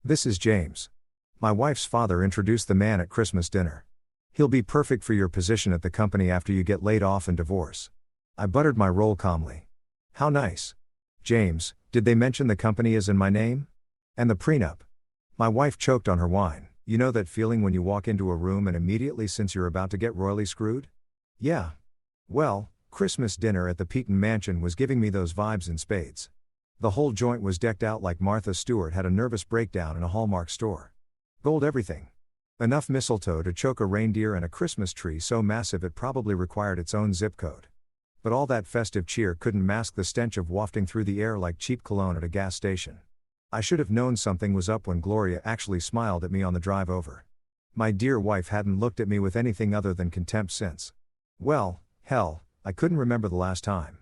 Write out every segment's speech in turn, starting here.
This is James. My wife's father introduced the man at Christmas dinner. He'll be perfect for your position at the company after you get laid off and divorce. I buttered my roll calmly. How nice. James, did they mention the company is in my name? And the prenup? My wife choked on her wine. You know that feeling when you walk into a room and immediately sense you're about to get royally screwed? Yeah. Well, Christmas dinner at the Pimpton Mansion was giving me those vibes in spades. The whole joint was decked out like Martha Stewart had a nervous breakdown in a Hallmark store. Gold everything. Enough mistletoe to choke a reindeer and a Christmas tree so massive it probably required its own zip code. But all that festive cheer couldn't mask the stench of wafting through the air like cheap cologne at a gas station. I should have known something was up when Gloria actually smiled at me on the drive over. My dear wife hadn't looked at me with anything other than contempt since. Well, hell, I couldn't remember the last time.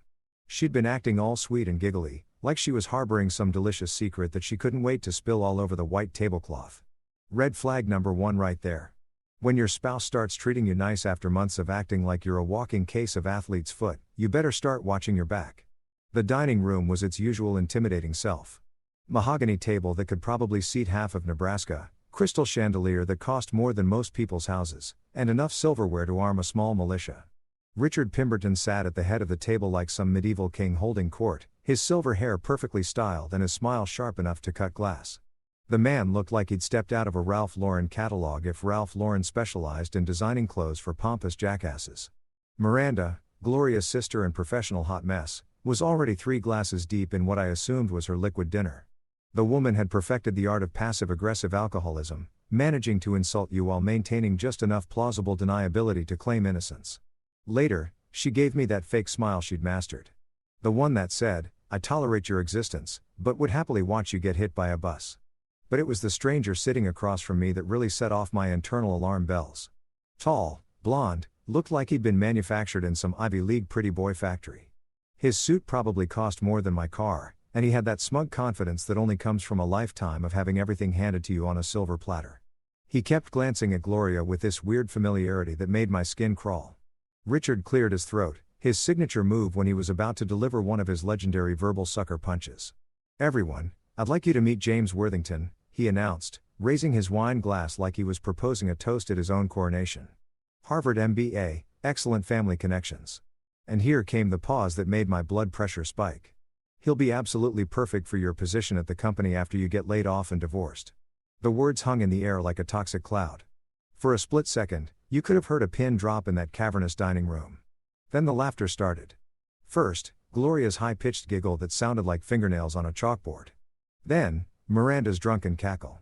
She'd been acting all sweet and giggly, like she was harboring some delicious secret that she couldn't wait to spill all over the white tablecloth. Red flag number 1 right there. When your spouse starts treating you nice after months of acting like you're a walking case of athlete's foot, you better start watching your back. The dining room was its usual intimidating self. Mahogany table that could probably seat half of Nebraska, crystal chandelier that cost more than most people's houses, and enough silverware to arm a small militia. Richard Pemberton sat at the head of the table like some medieval king holding court, his silver hair perfectly styled and his smile sharp enough to cut glass. The man looked like he'd stepped out of a Ralph Lauren catalog if Ralph Lauren specialized in designing clothes for pompous jackasses. Miranda, Gloria's sister and professional hot mess, was already 3 glasses deep in what I assumed was her liquid dinner. The woman had perfected the art of passive-aggressive alcoholism, managing to insult you while maintaining just enough plausible deniability to claim innocence. Later, she gave me that fake smile she'd mastered. The one that said, "I tolerate your existence, but would happily watch you get hit by a bus." But it was the stranger sitting across from me that really set off my internal alarm bells. Tall, blonde, looked like he'd been manufactured in some Ivy League pretty boy factory. His suit probably cost more than my car, and he had that smug confidence that only comes from a lifetime of having everything handed to you on a silver platter. He kept glancing at Gloria with this weird familiarity that made my skin crawl. Richard cleared his throat, his signature move when he was about to deliver one of his legendary verbal sucker punches. "Everyone, I'd like you to meet James Worthington," he announced, raising his wine glass like he was proposing a toast at his own coronation. "Harvard MBA, excellent family connections." And here came the pause that made my blood pressure spike. "He'll be absolutely perfect for your position at the company after you get laid off and divorced." The words hung in the air like a toxic cloud. For a split second, you could have heard a pin drop in that cavernous dining room. Then the laughter started. First, Gloria's high-pitched giggle that sounded like fingernails on a chalkboard. Then, Miranda's drunken cackle.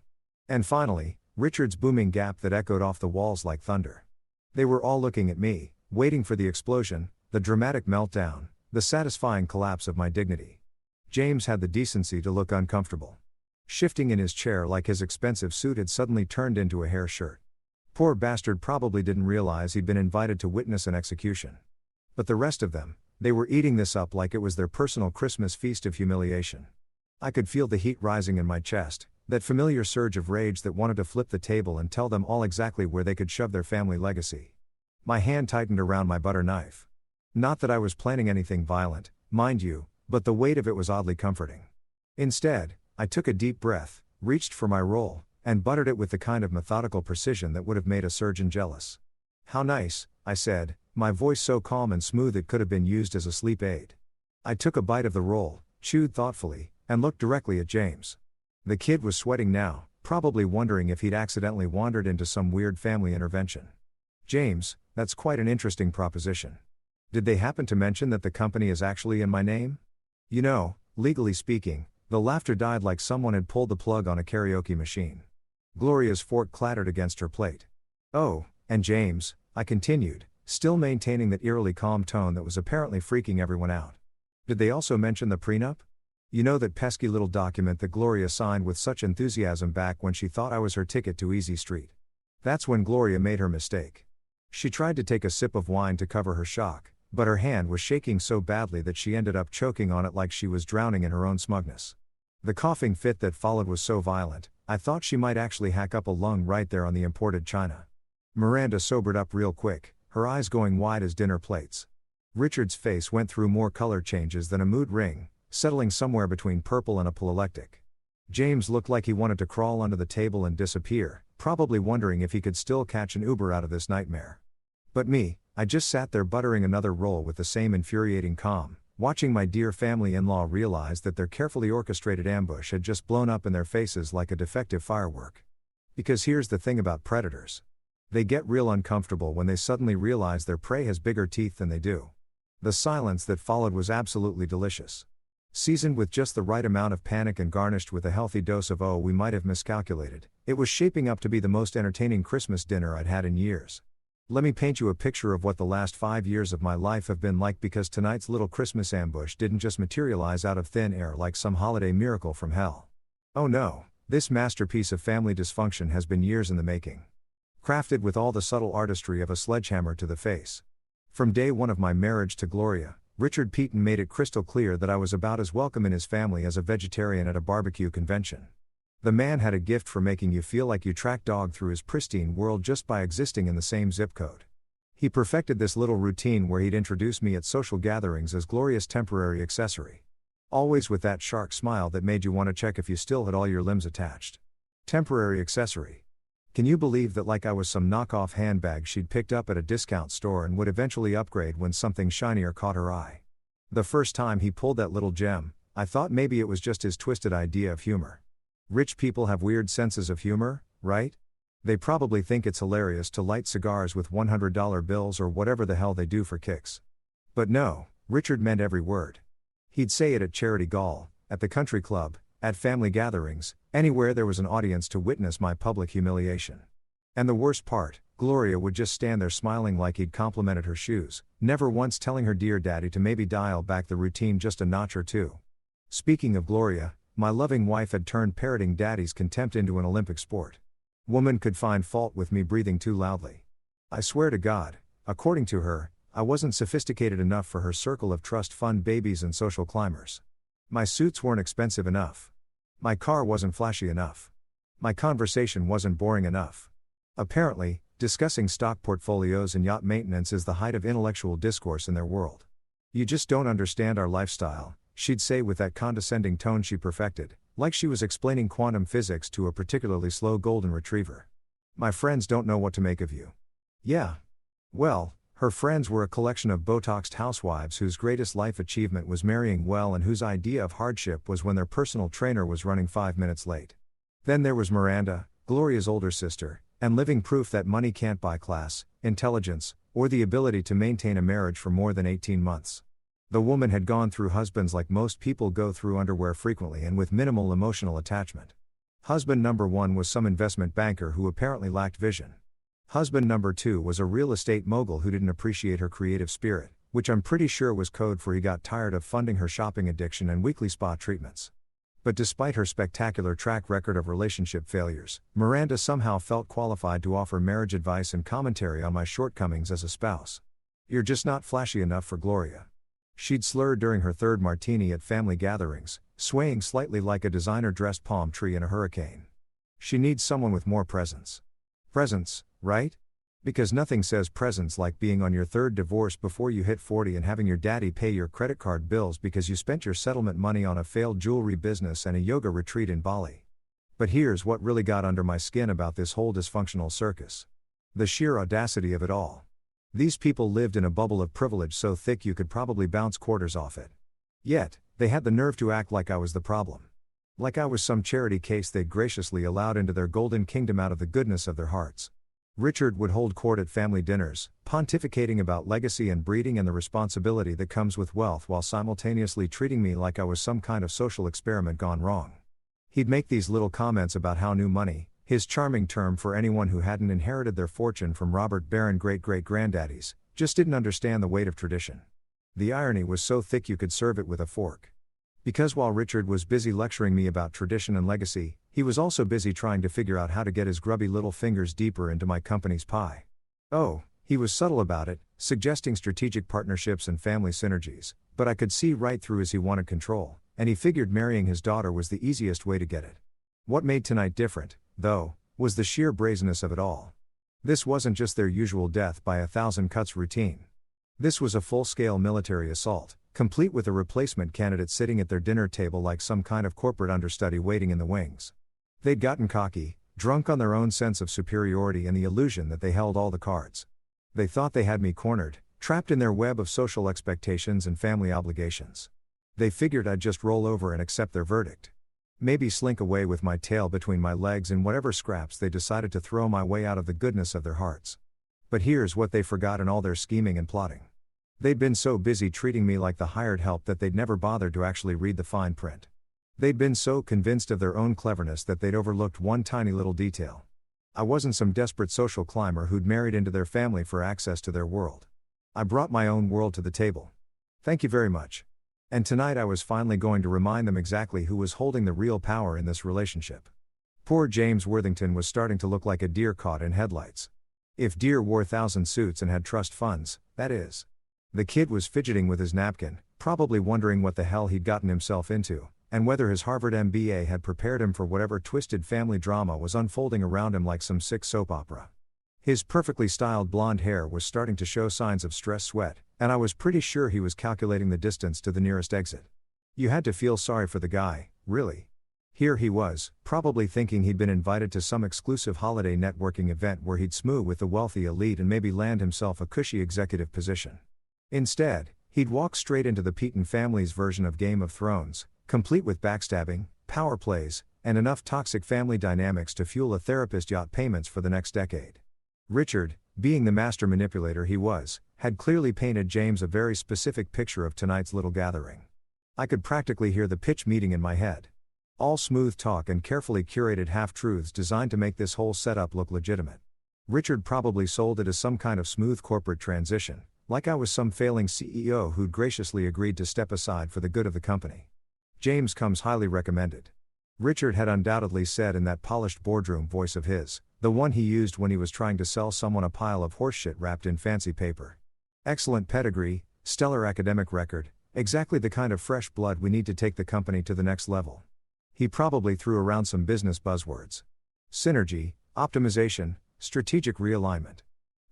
And finally, Richard's booming gap that echoed off the walls like thunder. They were all looking at me, waiting for the explosion, the dramatic meltdown, the satisfying collapse of my dignity. James had the decency to look uncomfortable. Shifting in his chair like his expensive suit had suddenly turned into a hair shirt. Poor bastard probably didn't realize he'd been invited to witness an execution. But the rest of them, they were eating this up like it was their personal Christmas feast of humiliation. I could feel the heat rising in my chest, that familiar surge of rage that wanted to flip the table and tell them all exactly where they could shove their family legacy. My hand tightened around my butter knife. Not that I was planning anything violent, mind you, but the weight of it was oddly comforting. Instead, I took a deep breath, reached for my roll, and buttered it with the kind of methodical precision that would have made a surgeon jealous. "How nice," I said, my voice so calm and smooth it could have been used as a sleep aid. I took a bite of the roll, chewed thoughtfully, and looked directly at James. The kid was sweating now, probably wondering if he'd accidentally wandered into some weird family intervention. "James, that's quite an interesting proposition. Did they happen to mention that the company is actually in my name?" You know, legally speaking, the laughter died like someone had pulled the plug on a karaoke machine. Gloria's fork clattered against her plate. "Oh, and James," I continued, still maintaining that eerily calm tone that was apparently freaking everyone out. "Did they also mention the prenup? You know, that pesky little document that Gloria signed with such enthusiasm back when she thought I was her ticket to Easy Street." That's when Gloria made her mistake. She tried to take a sip of wine to cover her shock, but her hand was shaking so badly that she ended up choking on it like she was drowning in her own smugness. The coughing fit that followed was so violent, I thought she might actually hack up a lung right there on the imported china. Miranda sobered up real quick, her eyes going wide as dinner plates. Richard's face went through more color changes than a mood ring, settling somewhere between purple and apoplectic. James looked like he wanted to crawl under the table and disappear, probably wondering if he could still catch an Uber out of this nightmare. But me, I just sat there buttering another roll with the same infuriating calm, watching my dear family-in-law realize that their carefully orchestrated ambush had just blown up in their faces like a defective firework. Because here's the thing about predators. They get real uncomfortable when they suddenly realize their prey has bigger teeth than they do. The silence that followed was absolutely delicious. Seasoned with just the right amount of panic and garnished with a healthy dose of we might have miscalculated, it was shaping up to be the most entertaining Christmas dinner I'd had in years. Let me paint you a picture of what the last 5 years of my life have been like, because tonight's little Christmas ambush didn't just materialize out of thin air like some holiday miracle from hell. Oh no, this masterpiece of family dysfunction has been years in the making. Crafted with all the subtle artistry of a sledgehammer to the face. From day one of my marriage to Gloria, Richard Pimpton made it crystal clear that I was about as welcome in his family as a vegetarian at a barbecue convention. The man had a gift for making you feel like you tracked dog through his pristine world just by existing in the same zip code. He perfected this little routine where he'd introduce me at social gatherings as Gloria's temporary accessory. Always with that shark smile that made you want to check if you still had all your limbs attached. Temporary accessory. Can you believe that, like I was some knockoff handbag she'd picked up at a discount store and would eventually upgrade when something shinier caught her eye? The first time he pulled that little gem, I thought maybe it was just his twisted idea of humor. Rich people have weird senses of humor, right? They probably think it's hilarious to light cigars with $100 bills or whatever the hell they do for kicks. But no, Richard meant every word. He'd say it at charity gall, at the country club, at family gatherings, anywhere there was an audience to witness my public humiliation. And the worst part, Gloria would just stand there smiling like he'd complimented her shoes, never once telling her dear daddy to maybe dial back the routine just a notch or two. Speaking of Gloria, my loving wife had turned parroting daddy's contempt into an Olympic sport. Woman could find fault with me breathing too loudly. I swear to God, according to her, I wasn't sophisticated enough for her circle of trust fund babies and social climbers. My suits weren't expensive enough. My car wasn't flashy enough. My conversation wasn't boring enough. Apparently, discussing stock portfolios and yacht maintenance is the height of intellectual discourse in their world. You just don't understand our lifestyle, she'd say with that condescending tone she perfected, like she was explaining quantum physics to a particularly slow golden retriever. My friends don't know what to make of you. Yeah. Well, her friends were a collection of Botoxed housewives whose greatest life achievement was marrying well and whose idea of hardship was when their personal trainer was running 5 minutes late. Then there was Miranda, Gloria's older sister, and living proof that money can't buy class, intelligence, or the ability to maintain a marriage for more than 18 months. The woman had gone through husbands like most people go through underwear frequently and with minimal emotional attachment. Husband number 1 was some investment banker who apparently lacked vision. Husband number 2 was a real estate mogul who didn't appreciate her creative spirit, which I'm pretty sure was code for he got tired of funding her shopping addiction and weekly spa treatments. But despite her spectacular track record of relationship failures, Miranda somehow felt qualified to offer marriage advice and commentary on my shortcomings as a spouse. You're just not flashy enough for Gloria. She'd slur during her third martini at family gatherings, swaying slightly like a designer-dressed palm tree in a hurricane. She needs someone with more presence. Presence, right? Because nothing says presence like being on your third divorce before you hit 40 and having your daddy pay your credit card bills because you spent your settlement money on a failed jewelry business and a yoga retreat in Bali. But here's what really got under my skin about this whole dysfunctional circus. The sheer audacity of it all. These people lived in a bubble of privilege so thick you could probably bounce quarters off it. Yet, they had the nerve to act like I was the problem. Like I was some charity case they'd graciously allowed into their golden kingdom out of the goodness of their hearts. Richard would hold court at family dinners, pontificating about legacy and breeding and the responsibility that comes with wealth while simultaneously treating me like I was some kind of social experiment gone wrong. He'd make these little comments about how new money, his charming term for anyone who hadn't inherited their fortune from Robert Barron great-great-granddaddies, just didn't understand the weight of tradition. The irony was so thick you could serve it with a fork. Because while Richard was busy lecturing me about tradition and legacy, he was also busy trying to figure out how to get his grubby little fingers deeper into my company's pie. Oh, he was subtle about it, suggesting strategic partnerships and family synergies, but I could see right through as he wanted control, and he figured marrying his daughter was the easiest way to get it. What made tonight different, though, was the sheer brazenness of it all. This wasn't just their usual death by 1,000 cuts routine. This was a full-scale military assault, complete with a replacement candidate sitting at their dinner table like some kind of corporate understudy waiting in the wings. They'd gotten cocky, drunk on their own sense of superiority and the illusion that they held all the cards. They thought they had me cornered, trapped in their web of social expectations and family obligations. They figured I'd just roll over and accept their verdict. Maybe slink away with my tail between my legs in whatever scraps they decided to throw my way out of the goodness of their hearts. But here's what they forgot in all their scheming and plotting. They'd been so busy treating me like the hired help that they'd never bothered to actually read the fine print. They'd been so convinced of their own cleverness that they'd overlooked one tiny little detail. I wasn't some desperate social climber who'd married into their family for access to their world. I brought my own world to the table. Thank you very much. And tonight I was finally going to remind them exactly who was holding the real power in this relationship. Poor James Worthington was starting to look like a deer caught in headlights. If deer wore 1,000 suits and had trust funds, that is. The kid was fidgeting with his napkin, probably wondering what the hell he'd gotten himself into, and whether his Harvard MBA had prepared him for whatever twisted family drama was unfolding around him like some sick soap opera. His perfectly styled blonde hair was starting to show signs of stress sweat, and I was pretty sure he was calculating the distance to the nearest exit. You had to feel sorry for the guy, really. Here he was, probably thinking he'd been invited to some exclusive holiday networking event where he'd smooth with the wealthy elite and maybe land himself a cushy executive position. Instead, he'd walk straight into the Pimpton family's version of Game of Thrones, complete with backstabbing, power plays, and enough toxic family dynamics to fuel a therapist yacht payments for the next decade. Richard, being the master manipulator he was, had clearly painted James a very specific picture of tonight's little gathering. I could practically hear the pitch meeting in my head. All smooth talk and carefully curated half-truths designed to make this whole setup look legitimate. Richard probably sold it as some kind of smooth corporate transition, like I was some failing CEO who'd graciously agreed to step aside for the good of the company. James comes highly recommended. Richard had undoubtedly said in that polished boardroom voice of his, the one he used when he was trying to sell someone a pile of horseshit wrapped in fancy paper. Excellent pedigree, stellar academic record, exactly the kind of fresh blood we need to take the company to the next level. He probably threw around some business buzzwords. Synergy, optimization, strategic realignment.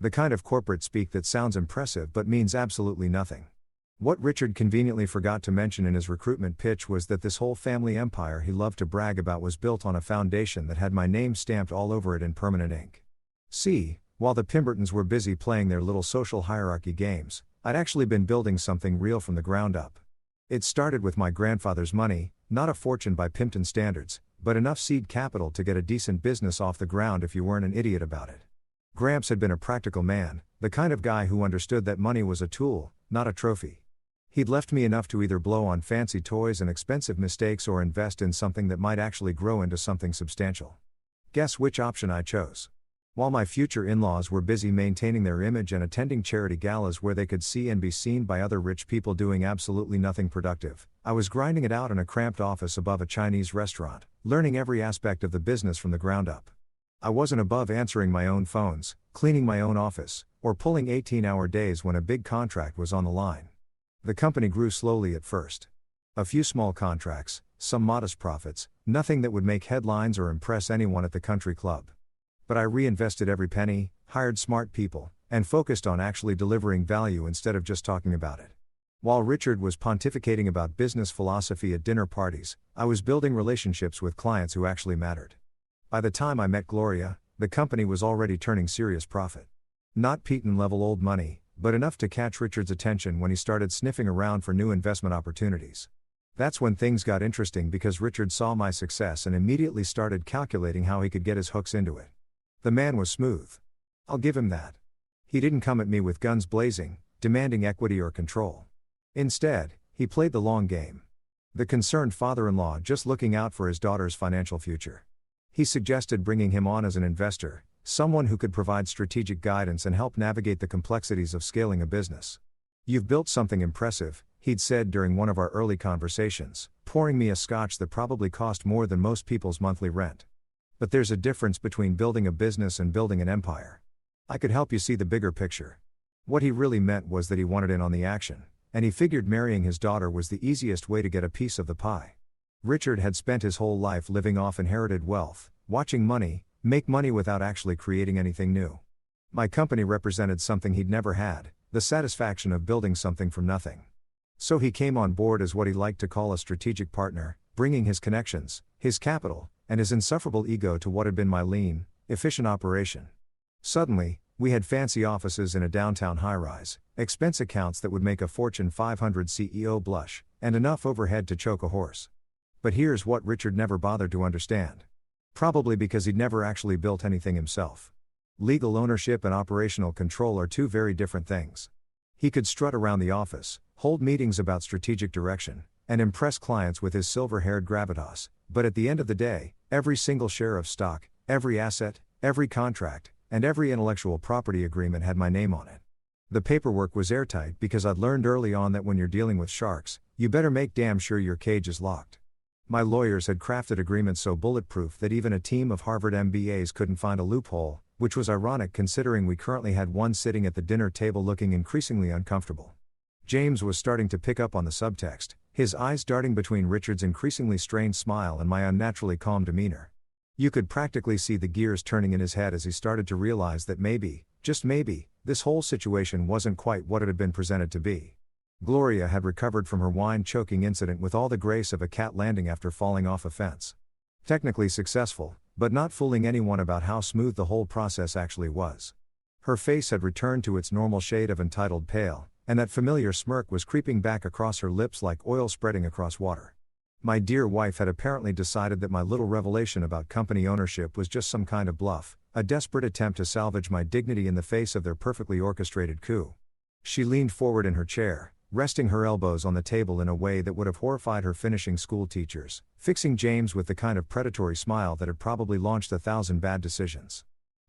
The kind of corporate speak that sounds impressive but means absolutely nothing. What Richard conveniently forgot to mention in his recruitment pitch was that this whole family empire he loved to brag about was built on a foundation that had my name stamped all over it in permanent ink. See, while the Pembertons were busy playing their little social hierarchy games, I'd actually been building something real from the ground up. It started with my grandfather's money, not a fortune by Pimpton standards, but enough seed capital to get a decent business off the ground if you weren't an idiot about it. Gramps had been a practical man, the kind of guy who understood that money was a tool, not a trophy. He'd left me enough to either blow on fancy toys and expensive mistakes or invest in something that might actually grow into something substantial. Guess which option I chose? While my future in-laws were busy maintaining their image and attending charity galas where they could see and be seen by other rich people doing absolutely nothing productive, I was grinding it out in a cramped office above a Chinese restaurant, learning every aspect of the business from the ground up. I wasn't above answering my own phones, cleaning my own office, or pulling 18-hour days when a big contract was on the line. The company grew slowly at first. A few small contracts, some modest profits, nothing that would make headlines or impress anyone at the country club. But I reinvested every penny, hired smart people, and focused on actually delivering value instead of just talking about it. While Richard was pontificating about business philosophy at dinner parties, I was building relationships with clients who actually mattered. By the time I met Gloria, the company was already turning serious profit. Not Pimpton-level old money, but enough to catch Richard's attention when he started sniffing around for new investment opportunities. That's when things got interesting because Richard saw my success and immediately started calculating how he could get his hooks into it. The man was smooth. I'll give him that. He didn't come at me with guns blazing, demanding equity or control. Instead, he played the long game. The concerned father-in-law just looking out for his daughter's financial future. He suggested bringing him on as an investor, someone who could provide strategic guidance and help navigate the complexities of scaling a business. "You've built something impressive," he'd said during one of our early conversations, pouring me a scotch that probably cost more than most people's monthly rent. "But there's a difference between building a business and building an empire. I could help you see the bigger picture." What he really meant was that he wanted in on the action, and he figured marrying his daughter was the easiest way to get a piece of the pie. Richard had spent his whole life living off inherited wealth, watching money make money without actually creating anything new. My company represented something he'd never had, the satisfaction of building something from nothing. So he came on board as what he liked to call a strategic partner, bringing his connections, his capital, and his insufferable ego to what had been my lean, efficient operation. Suddenly, we had fancy offices in a downtown high-rise, expense accounts that would make a Fortune 500 CEO blush, and enough overhead to choke a horse. But here's what Richard never bothered to understand. Probably because he'd never actually built anything himself. Legal ownership and operational control are two very different things. He could strut around the office, hold meetings about strategic direction, and impress clients with his silver-haired gravitas, but at the end of the day, every single share of stock, every asset, every contract, and every intellectual property agreement had my name on it. The paperwork was airtight because I'd learned early on that when you're dealing with sharks, you better make damn sure your cage is locked. My lawyers had crafted agreements so bulletproof that even a team of Harvard MBAs couldn't find a loophole, which was ironic considering we currently had one sitting at the dinner table looking increasingly uncomfortable. James was starting to pick up on the subtext, his eyes darting between Richard's increasingly strained smile and my unnaturally calm demeanor. You could practically see the gears turning in his head as he started to realize that maybe, just maybe, this whole situation wasn't quite what it had been presented to be. Gloria had recovered from her wine-choking incident with all the grace of a cat landing after falling off a fence. Technically successful, but not fooling anyone about how smooth the whole process actually was. Her face had returned to its normal shade of entitled pale, and that familiar smirk was creeping back across her lips like oil spreading across water. My dear wife had apparently decided that my little revelation about company ownership was just some kind of bluff, a desperate attempt to salvage my dignity in the face of their perfectly orchestrated coup. She leaned forward in her chair, resting her elbows on the table in a way that would have horrified her finishing school teachers, fixing James with the kind of predatory smile that had probably launched 1,000 bad decisions.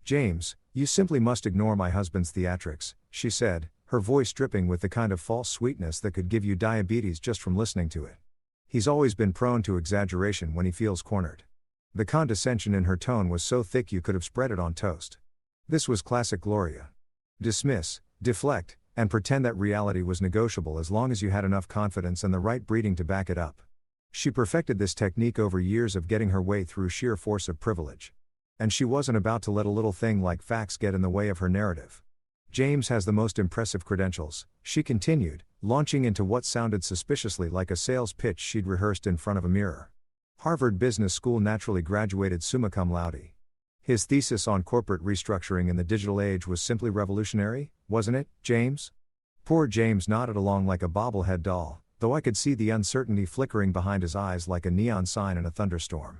"James, you simply must ignore my husband's theatrics," she said, her voice dripping with the kind of false sweetness that could give you diabetes just from listening to it. "He's always been prone to exaggeration when he feels cornered." The condescension in her tone was so thick you could have spread it on toast. This was classic Gloria. Dismiss, deflect, and pretend that reality was negotiable as long as you had enough confidence and the right breeding to back it up. She perfected this technique over years of getting her way through sheer force of privilege. And she wasn't about to let a little thing like facts get in the way of her narrative. "James has the most impressive credentials," she continued, launching into what sounded suspiciously like a sales pitch she'd rehearsed in front of a mirror. "Harvard Business School naturally graduated summa cum laude. His thesis on corporate restructuring in the digital age was simply revolutionary, wasn't it, James?" Poor James nodded along like a bobblehead doll, though I could see the uncertainty flickering behind his eyes like a neon sign in a thunderstorm.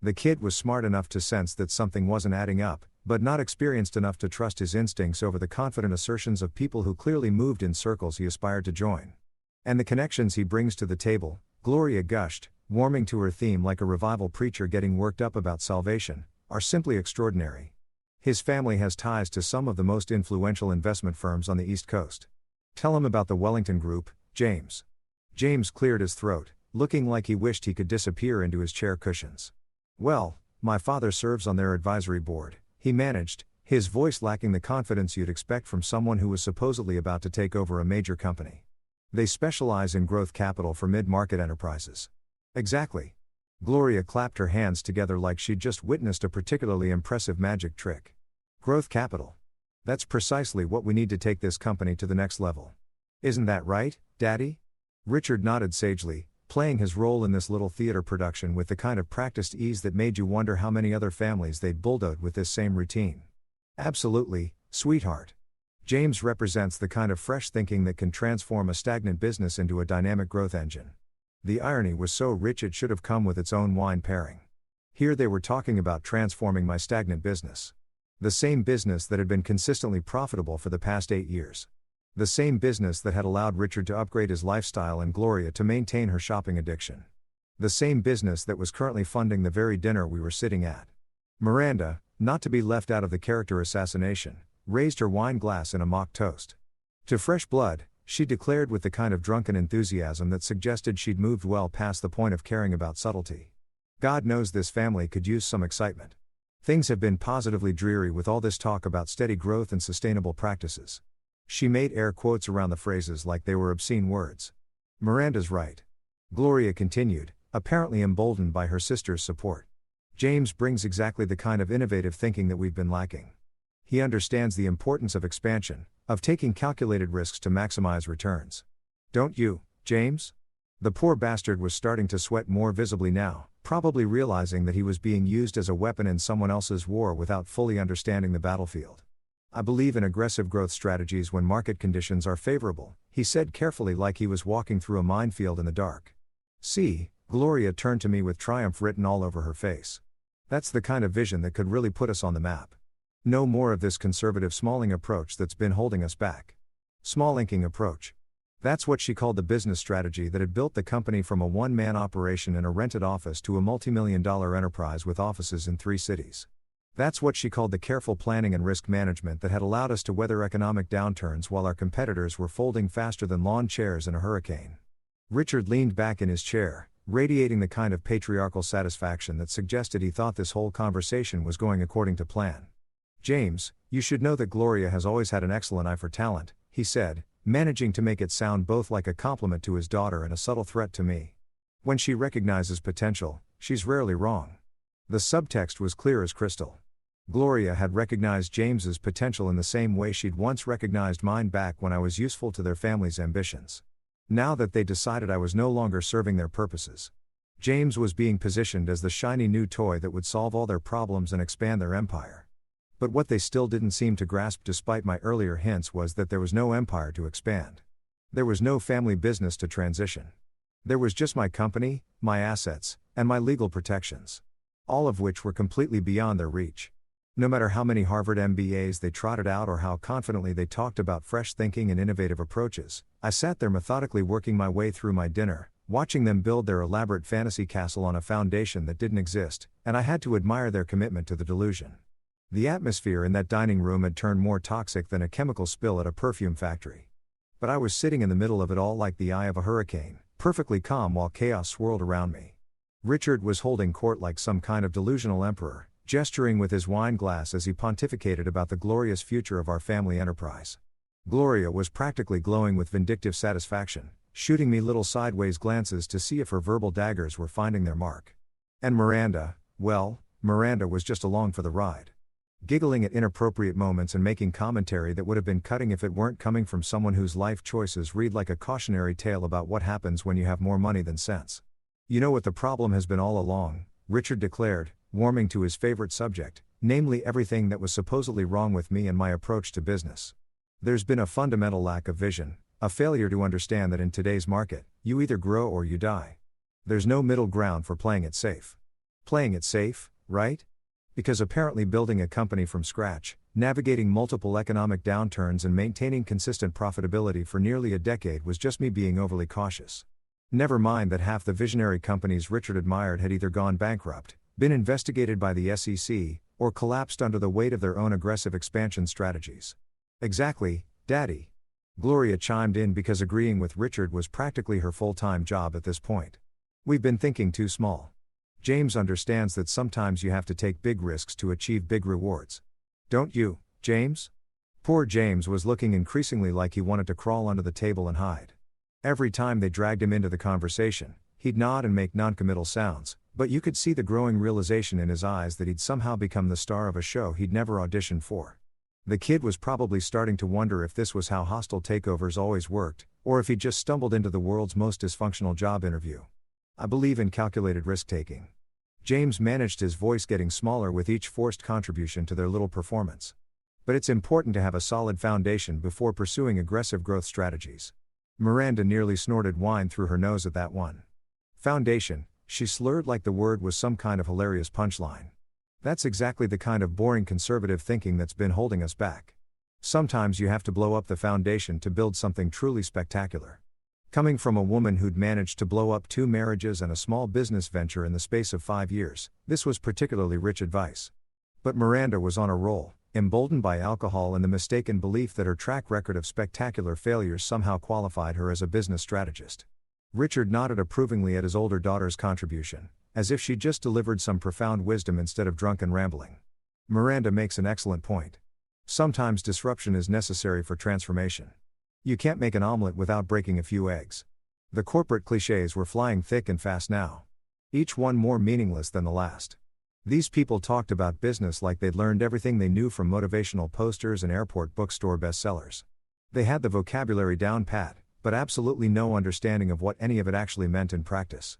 The kid was smart enough to sense that something wasn't adding up, but not experienced enough to trust his instincts over the confident assertions of people who clearly moved in circles he aspired to join. "And the connections he brings to the table," Gloria gushed, warming to her theme like a revival preacher getting worked up about salvation, "are simply extraordinary. His family has ties to some of the most influential investment firms on the East Coast. Tell him about the Wellington Group, James." James cleared his throat, looking like he wished he could disappear into his chair cushions. "Well, my father serves on their advisory board," he managed, his voice lacking the confidence you'd expect from someone who was supposedly about to take over a major company. "They specialize in growth capital for mid-market enterprises." "Exactly." Gloria clapped her hands together like she'd just witnessed a particularly impressive magic trick. "Growth capital. That's precisely what we need to take this company to the next level. Isn't that right, Daddy?" Richard nodded sagely, playing his role in this little theater production with the kind of practiced ease that made you wonder how many other families they'd bulldozed with this same routine. "Absolutely, sweetheart. James represents the kind of fresh thinking that can transform a stagnant business into a dynamic growth engine." The irony was so rich it should have come with its own wine pairing. Here they were talking about transforming my stagnant business. The same business that had been consistently profitable for the past 8 years. The same business that had allowed Richard to upgrade his lifestyle and Gloria to maintain her shopping addiction. The same business that was currently funding the very dinner we were sitting at. Miranda, not to be left out of the character assassination, raised her wine glass in a mock toast. To fresh blood, she declared with the kind of drunken enthusiasm that suggested she'd moved well past the point of caring about subtlety. "God knows this family could use some excitement. Things have been positively dreary with all this talk about steady growth and sustainable practices." She made air quotes around the phrases like they were obscene words. "Miranda's right," Gloria continued, apparently emboldened by her sister's support. "James brings exactly the kind of innovative thinking that we've been lacking. He understands the importance of expansion, of taking calculated risks to maximize returns. Don't you, James? The poor bastard was starting to sweat more visibly now, probably realizing that he was being used as a weapon in someone else's war without fully understanding the battlefield. I believe in aggressive growth strategies when market conditions are favorable, he said carefully, like he was walking through a minefield in the dark. See, Gloria turned to me with triumph written all over her face. That's the kind of vision that could really put us on the map. No more of this conservative smalling approach that's been holding us back. Small inking approach. That's what she called the business strategy that had built the company from a one-man operation in a rented office to a multi-million-dollar enterprise with offices in 3 cities. That's what she called the careful planning and risk management that had allowed us to weather economic downturns while our competitors were folding faster than lawn chairs in a hurricane. Richard leaned back in his chair, radiating the kind of patriarchal satisfaction that suggested he thought this whole conversation was going according to plan. James, you should know that Gloria has always had an excellent eye for talent, he said, managing to make it sound both like a compliment to his daughter and a subtle threat to me. When she recognizes potential, she's rarely wrong. The subtext was clear as crystal. Gloria had recognized James's potential in the same way she'd once recognized mine back when I was useful to their family's ambitions. Now that they decided I was no longer serving their purposes, James was being positioned as the shiny new toy that would solve all their problems and expand their empire. But what they still didn't seem to grasp despite my earlier hints was that there was no empire to expand. There was no family business to transition. There was just my company, my assets, and my legal protections. All of which were completely beyond their reach. No matter how many Harvard MBAs they trotted out or how confidently they talked about fresh thinking and innovative approaches, I sat there methodically working my way through my dinner, watching them build their elaborate fantasy castle on a foundation that didn't exist, and I had to admire their commitment to the delusion. The atmosphere in that dining room had turned more toxic than a chemical spill at a perfume factory. But I was sitting in the middle of it all like the eye of a hurricane, perfectly calm while chaos swirled around me. Richard was holding court like some kind of delusional emperor, gesturing with his wine glass as he pontificated about the glorious future of our family enterprise. Gloria was practically glowing with vindictive satisfaction, shooting me little sideways glances to see if her verbal daggers were finding their mark. And Miranda, well, Miranda was just along for the ride. Giggling at inappropriate moments and making commentary that would have been cutting if it weren't coming from someone whose life choices read like a cautionary tale about what happens when you have more money than sense. You know what the problem has been all along, Richard declared, warming to his favorite subject, namely everything that was supposedly wrong with me and my approach to business. There's been a fundamental lack of vision, a failure to understand that in today's market, you either grow or you die. There's no middle ground for playing it safe. Playing it safe, right? Because apparently building a company from scratch, navigating multiple economic downturns and maintaining consistent profitability for nearly a decade was just me being overly cautious. Never mind that half the visionary companies Richard admired had either gone bankrupt, been investigated by the SEC, or collapsed under the weight of their own aggressive expansion strategies. Exactly, Daddy. Gloria chimed in because agreeing with Richard was practically her full-time job at this point. We've been thinking too small. James understands that sometimes you have to take big risks to achieve big rewards. Don't you, James? Poor James was looking increasingly like he wanted to crawl under the table and hide. Every time they dragged him into the conversation, he'd nod and make noncommittal sounds, but you could see the growing realization in his eyes that he'd somehow become the star of a show he'd never auditioned for. The kid was probably starting to wonder if this was how hostile takeovers always worked, or if he'd just stumbled into the world's most dysfunctional job interview. I believe in calculated risk-taking. James managed his voice getting smaller with each forced contribution to their little performance. But it's important to have a solid foundation before pursuing aggressive growth strategies. Miranda nearly snorted wine through her nose at that one. Foundation, she slurred like the word was some kind of hilarious punchline. That's exactly the kind of boring conservative thinking that's been holding us back. Sometimes you have to blow up the foundation to build something truly spectacular. Coming from a woman who'd managed to blow up 2 marriages and a small business venture in the space of 5 years, this was particularly rich advice. But Miranda was on a roll, emboldened by alcohol and the mistaken belief that her track record of spectacular failures somehow qualified her as a business strategist. Richard nodded approvingly at his older daughter's contribution, as if she'd just delivered some profound wisdom instead of drunken rambling. Miranda makes an excellent point. Sometimes disruption is necessary for transformation. You can't make an omelet without breaking a few eggs. The corporate clichés were flying thick and fast now. Each one more meaningless than the last. These people talked about business like they'd learned everything they knew from motivational posters and airport bookstore bestsellers. They had the vocabulary down pat, but absolutely no understanding of what any of it actually meant in practice.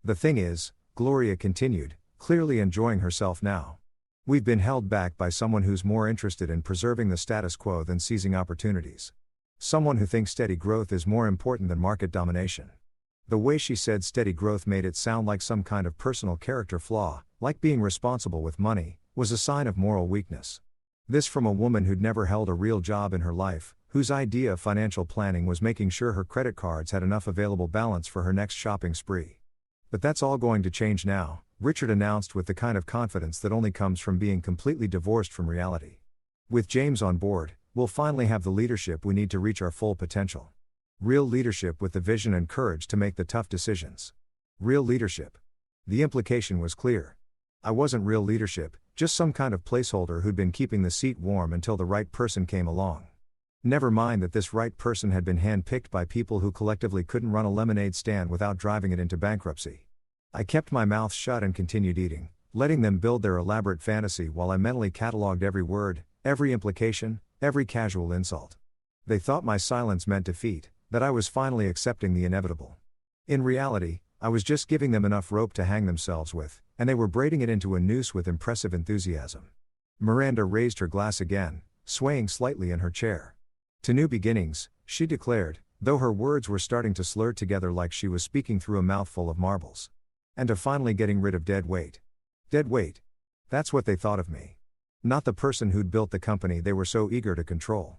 The thing is, Gloria continued, clearly enjoying herself now. We've been held back by someone who's more interested in preserving the status quo than seizing opportunities. Someone who thinks steady growth is more important than market domination. The way she said steady growth made it sound like some kind of personal character flaw, like being responsible with money, was a sign of moral weakness. This from a woman who'd never held a real job in her life, whose idea of financial planning was making sure her credit cards had enough available balance for her next shopping spree. But that's all going to change now, Richard announced with the kind of confidence that only comes from being completely divorced from reality. With James on board, we'll finally have the leadership we need to reach our full potential. Real leadership with the vision and courage to make the tough decisions. Real leadership. The implication was clear. I wasn't real leadership, just some kind of placeholder who'd been keeping the seat warm until the right person came along. Never mind that this right person had been handpicked by people who collectively couldn't run a lemonade stand without driving it into bankruptcy. I kept my mouth shut and continued eating, letting them build their elaborate fantasy while I mentally catalogued every word, every implication, every casual insult. They thought my silence meant defeat, that I was finally accepting the inevitable. In reality, I was just giving them enough rope to hang themselves with, and they were braiding it into a noose with impressive enthusiasm. Miranda raised her glass again, swaying slightly in her chair. To new beginnings, she declared, though her words were starting to slur together like she was speaking through a mouthful of marbles. And to finally getting rid of dead weight. Dead weight. That's what they thought of me. Not the person who'd built the company they were so eager to control.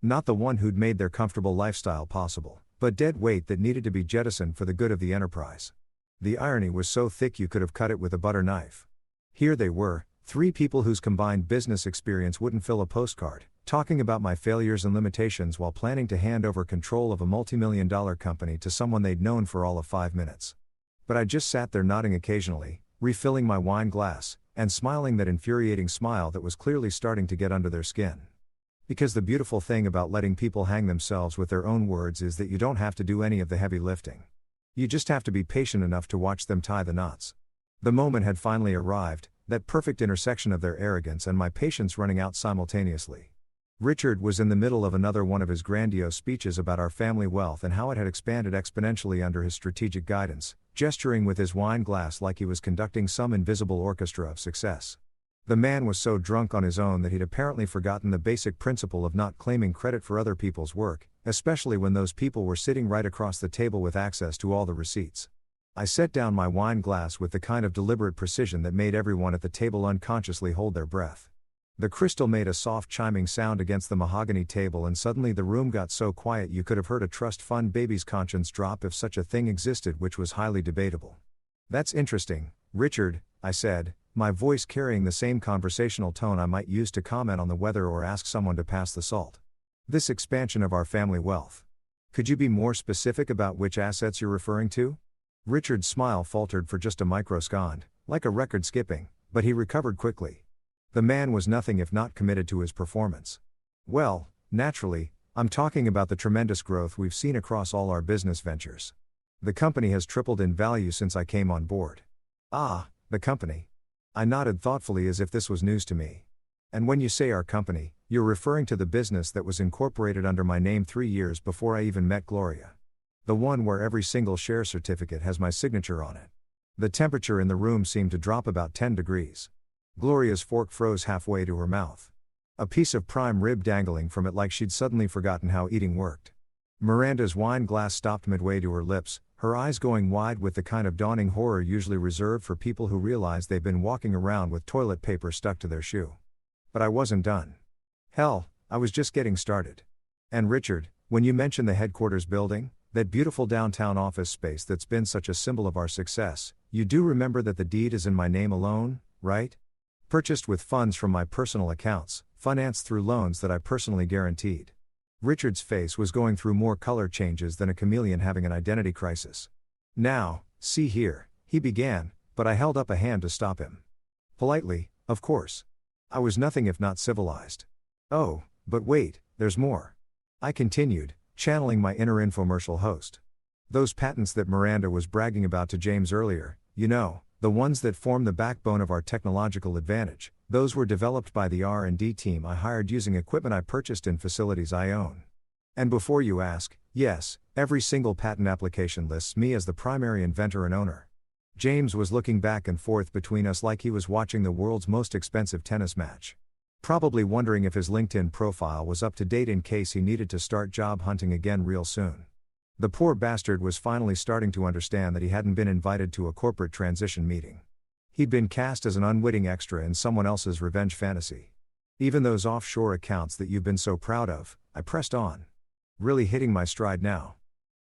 Not the one who'd made their comfortable lifestyle possible, but dead weight that needed to be jettisoned for the good of the enterprise. The irony was so thick you could have cut it with a butter knife. Here they were, three people whose combined business experience wouldn't fill a postcard, talking about my failures and limitations while planning to hand over control of a multi-million-dollar company to someone they'd known for all of 5 minutes. But I just sat there nodding occasionally, refilling my wine glass, and smiling that infuriating smile that was clearly starting to get under their skin. Because the beautiful thing about letting people hang themselves with their own words is that you don't have to do any of the heavy lifting. You just have to be patient enough to watch them tie the knots. The moment had finally arrived, that perfect intersection of their arrogance and my patience running out simultaneously. Richard was in the middle of another one of his grandiose speeches about our family wealth and how it had expanded exponentially under his strategic guidance, gesturing with his wine glass like he was conducting some invisible orchestra of success. The man was so drunk on his own that he'd apparently forgotten the basic principle of not claiming credit for other people's work, especially when those people were sitting right across the table with access to all the receipts. I set down my wine glass with the kind of deliberate precision that made everyone at the table unconsciously hold their breath. The crystal made a soft chiming sound against the mahogany table and suddenly the room got so quiet you could have heard a trust fund baby's conscience drop if such a thing existed, which was highly debatable. That's interesting, Richard, I said, my voice carrying the same conversational tone I might use to comment on the weather or ask someone to pass the salt. This expansion of our family wealth. Could you be more specific about which assets you're referring to? Richard's smile faltered for just a microsecond, like a record skipping, but he recovered quickly. The man was nothing if not committed to his performance. Well, naturally, I'm talking about the tremendous growth we've seen across all our business ventures. The company has tripled in value since I came on board. Ah, the company. I nodded thoughtfully as if this was news to me. And when you say our company, you're referring to the business that was incorporated under my name 3 years before I even met Gloria. The one where every single share certificate has my signature on it. The temperature in the room seemed to drop about 10 degrees. Gloria's fork froze halfway to her mouth. A piece of prime rib dangling from it like she'd suddenly forgotten how eating worked. Miranda's wine glass stopped midway to her lips, her eyes going wide with the kind of dawning horror usually reserved for people who realize they've been walking around with toilet paper stuck to their shoe. But I wasn't done. Hell, I was just getting started. And Richard, when you mentioned the headquarters building, that beautiful downtown office space that's been such a symbol of our success, you do remember that the deed is in my name alone, right? Purchased with funds from my personal accounts, financed through loans that I personally guaranteed. Richard's face was going through more color changes than a chameleon having an identity crisis. Now, see here, he began, but I held up a hand to stop him. Politely, of course. I was nothing if not civilized. Oh, but wait, there's more. I continued, channeling my inner infomercial host. Those patents that Miranda was bragging about to James earlier, you know, the ones that form the backbone of our technological advantage, those were developed by the R&D team I hired using equipment I purchased in facilities I own. And before you ask, yes, every single patent application lists me as the primary inventor and owner. James was looking back and forth between us like he was watching the world's most expensive tennis match. Probably wondering if his LinkedIn profile was up to date in case he needed to start job hunting again real soon. The poor bastard was finally starting to understand that he hadn't been invited to a corporate transition meeting. He'd been cast as an unwitting extra in someone else's revenge fantasy. Even those offshore accounts that you've been so proud of, I pressed on. Really hitting my stride now.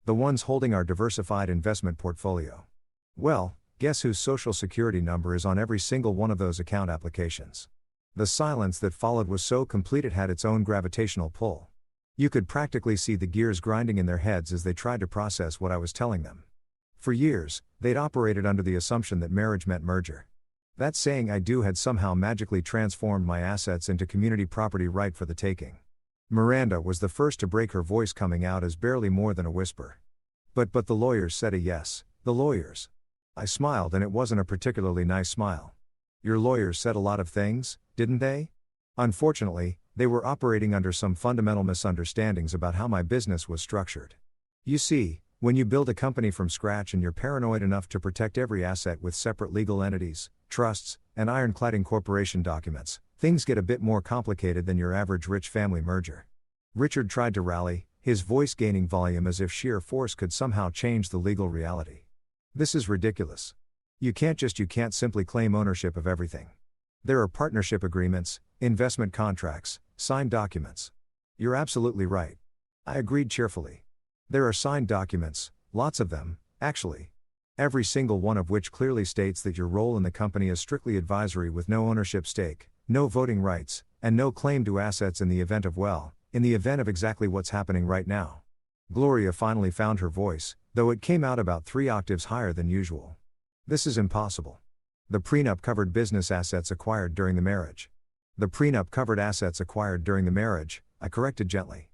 The ones holding our diversified investment portfolio. Well, guess whose social security number is on every single one of those account applications? The silence that followed was so complete it had its own gravitational pull. You could practically see the gears grinding in their heads as they tried to process what I was telling them. For years, they'd operated under the assumption that marriage meant merger. That saying I do had somehow magically transformed my assets into community property right for the taking. Miranda was the first to break her voice, coming out as barely more than a whisper. But the lawyers said a yes, the lawyers. I smiled, and it wasn't a particularly nice smile. Your lawyers said a lot of things, didn't they? Unfortunately, they were operating under some fundamental misunderstandings about how my business was structured. You see, when you build a company from scratch and you're paranoid enough to protect every asset with separate legal entities, trusts, and ironclad incorporation documents, things get a bit more complicated than your average rich family merger. Richard tried to rally, his voice gaining volume as if sheer force could somehow change the legal reality. This is ridiculous. You can't simply claim ownership of everything. There are partnership agreements, investment contracts, signed documents. You're absolutely right. I agreed cheerfully. There are signed documents, lots of them, actually. Every single one of which clearly states that your role in the company is strictly advisory with no ownership stake, no voting rights, and no claim to assets in the event of exactly what's happening right now. Gloria finally found her voice, though it came out about 3 octaves higher than usual. This is impossible. The prenup covered business assets acquired during the marriage. The prenup covered assets acquired during the marriage, I corrected gently.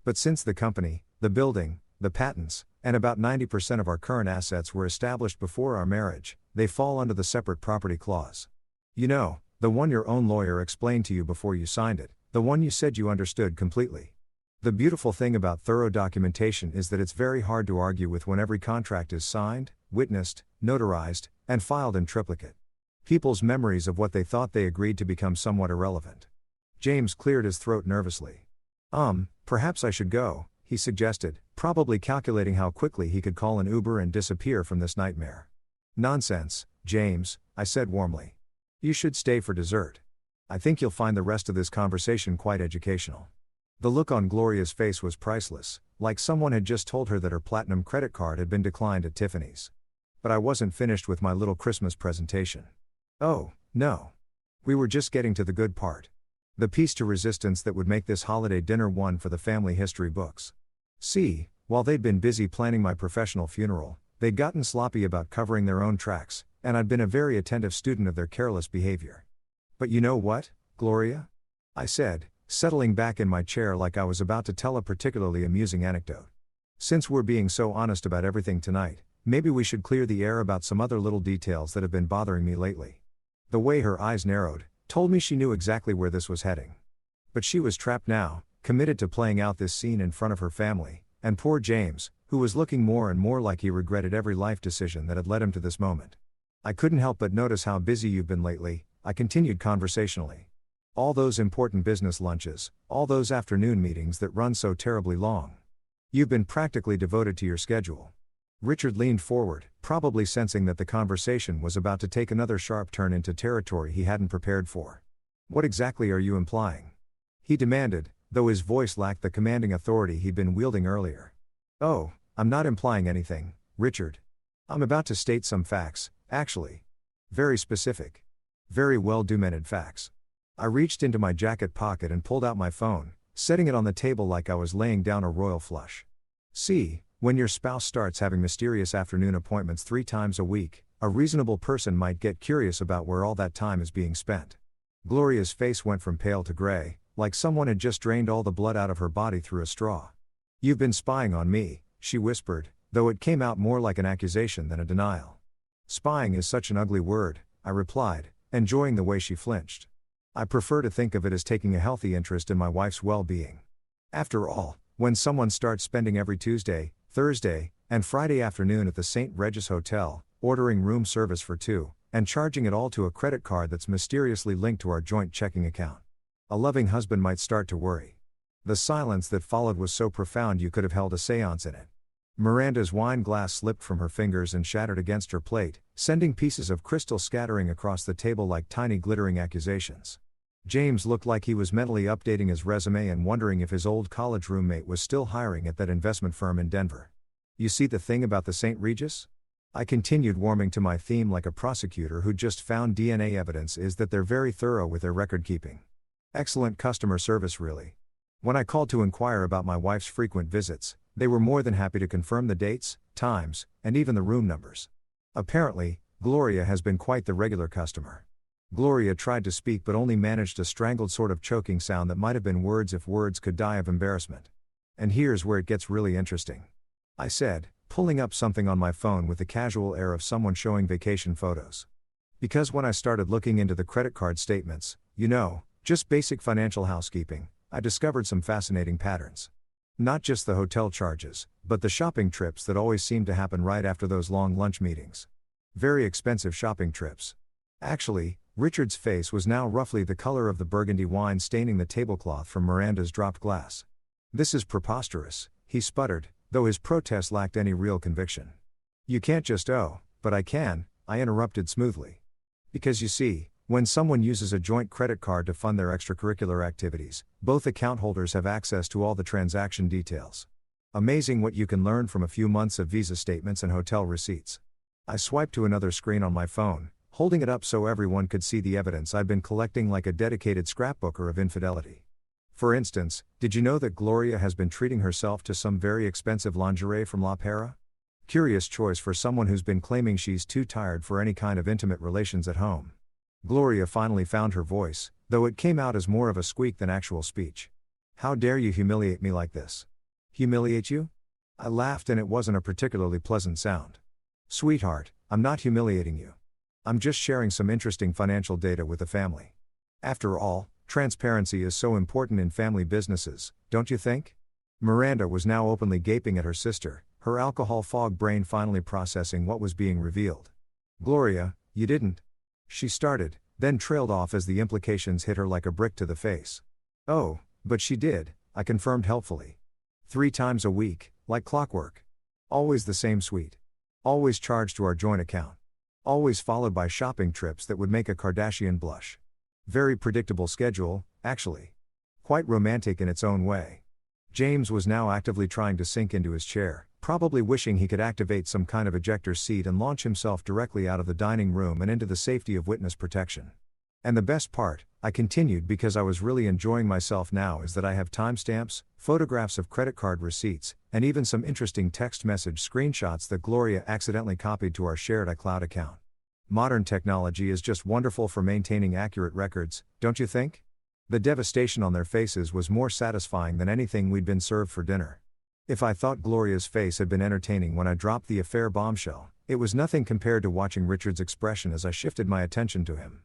But since the company, the building, the patents, and about 90% of our current assets were established before our marriage, they fall under the separate property clause. You know, the one your own lawyer explained to you before you signed it, the one you said you understood completely. The beautiful thing about thorough documentation is that it's very hard to argue with when every contract is signed, witnessed, notarized, and filed in triplicate. People's memories of what they thought they agreed to become somewhat irrelevant. James cleared his throat nervously. Perhaps I should go, he suggested, probably calculating how quickly he could call an Uber and disappear from this nightmare. Nonsense, James, I said warmly. You should stay for dessert. I think you'll find the rest of this conversation quite educational. The look on Gloria's face was priceless, like someone had just told her that her platinum credit card had been declined at Tiffany's. But I wasn't finished with my little Christmas presentation. Oh, no. We were just getting to the good part. The piece to resistance that would make this holiday dinner one for the family history books. See, while they'd been busy planning my professional funeral, they'd gotten sloppy about covering their own tracks, and I'd been a very attentive student of their careless behavior. But you know what, Gloria? I said, settling back in my chair like I was about to tell a particularly amusing anecdote. Since we're being so honest about everything tonight, maybe we should clear the air about some other little details that have been bothering me lately. The way her eyes narrowed, told me she knew exactly where this was heading. But she was trapped now, committed to playing out this scene in front of her family, and poor James, who was looking more and more like he regretted every life decision that had led him to this moment. I couldn't help but notice how busy you've been lately, I continued conversationally. All those important business lunches, all those afternoon meetings that run so terribly long. You've been practically devoted to your schedule. Richard leaned forward, probably sensing that the conversation was about to take another sharp turn into territory he hadn't prepared for. What exactly are you implying? He demanded, though his voice lacked the commanding authority he'd been wielding earlier. Oh, I'm not implying anything, Richard. I'm about to state some facts, actually. Very specific. Very well-documented facts. I reached into my jacket pocket and pulled out my phone, setting it on the table like I was laying down a royal flush. See, when your spouse starts having mysterious afternoon appointments 3 times a week, a reasonable person might get curious about where all that time is being spent. Gloria's face went from pale to gray, like someone had just drained all the blood out of her body through a straw. You've been spying on me, she whispered, though it came out more like an accusation than a denial. Spying is such an ugly word, I replied, enjoying the way she flinched. I prefer to think of it as taking a healthy interest in my wife's well-being. After all, When someone starts spending every Tuesday, Thursday, and Friday afternoon at the St. Regis Hotel, ordering room service for two, and charging it all to a credit card that's mysteriously linked to our joint checking account. A loving husband might start to worry. The silence that followed was so profound you could have held a seance in it. Miranda's wine glass slipped from her fingers and shattered against her plate, sending pieces of crystal scattering across the table like tiny glittering accusations. James looked like he was mentally updating his resume and wondering if his old college roommate was still hiring at that investment firm in Denver. You see the thing about the St. Regis? I continued, warming to my theme like a prosecutor who just found DNA evidence, is that they're very thorough with their record keeping. Excellent customer service, really. When I called to inquire about my wife's frequent visits, they were more than happy to confirm the dates, times, and even the room numbers. Apparently, Gloria has been quite the regular customer. Gloria tried to speak but only managed a strangled sort of choking sound that might have been words if words could die of embarrassment. And here's where it gets really interesting, I said, pulling up something on my phone with the casual air of someone showing vacation photos. Because when I started looking into the credit card statements, just basic financial housekeeping, I discovered some fascinating patterns. Not just the hotel charges, but the shopping trips that always seem to happen right after those long lunch meetings. Very expensive shopping trips. Actually, Richard's face was now roughly the color of the burgundy wine staining the tablecloth from Miranda's dropped glass. "This is preposterous," he sputtered, though his protest lacked any real conviction. "You can't just but I can," I interrupted smoothly. "Because you see, when someone uses a joint credit card to fund their extracurricular activities, both account holders have access to all the transaction details. Amazing what you can learn from a few months of visa statements and hotel receipts." I swiped to another screen on my phone, holding it up so everyone could see the evidence I'd been collecting like a dedicated scrapbooker of infidelity. For instance, did you know that Gloria has been treating herself to some very expensive lingerie from La Pera? Curious choice for someone who's been claiming she's too tired for any kind of intimate relations at home. Gloria finally found her voice, though it came out as more of a squeak than actual speech. "How dare you humiliate me like this?" "Humiliate you?" I laughed, and it wasn't a particularly pleasant sound. "Sweetheart, I'm not humiliating you. I'm just sharing some interesting financial data with the family. After all, transparency is so important in family businesses, don't you think?" Miranda was now openly gaping at her sister, her alcohol fog brain finally processing what was being revealed. "Gloria, you didn't," she started, then trailed off as the implications hit her like a brick to the face. "Oh, but she did," I confirmed helpfully. 3 times a week, like clockwork. Always the same suite. Always charged to our joint account. Always followed by shopping trips that would make a Kardashian blush. Very predictable schedule, actually. Quite romantic in its own way. James was now actively trying to sink into his chair, probably wishing he could activate some kind of ejector seat and launch himself directly out of the dining room and into the safety of witness protection. "And the best part," I continued because I was really enjoying myself now, "is that I have timestamps, photographs of credit card receipts, and even some interesting text message screenshots that Gloria accidentally copied to our shared iCloud account. Modern technology is just wonderful for maintaining accurate records, don't you think?" The devastation on their faces was more satisfying than anything we'd been served for dinner. If I thought Gloria's face had been entertaining when I dropped the affair bombshell, it was nothing compared to watching Richard's expression as I shifted my attention to him.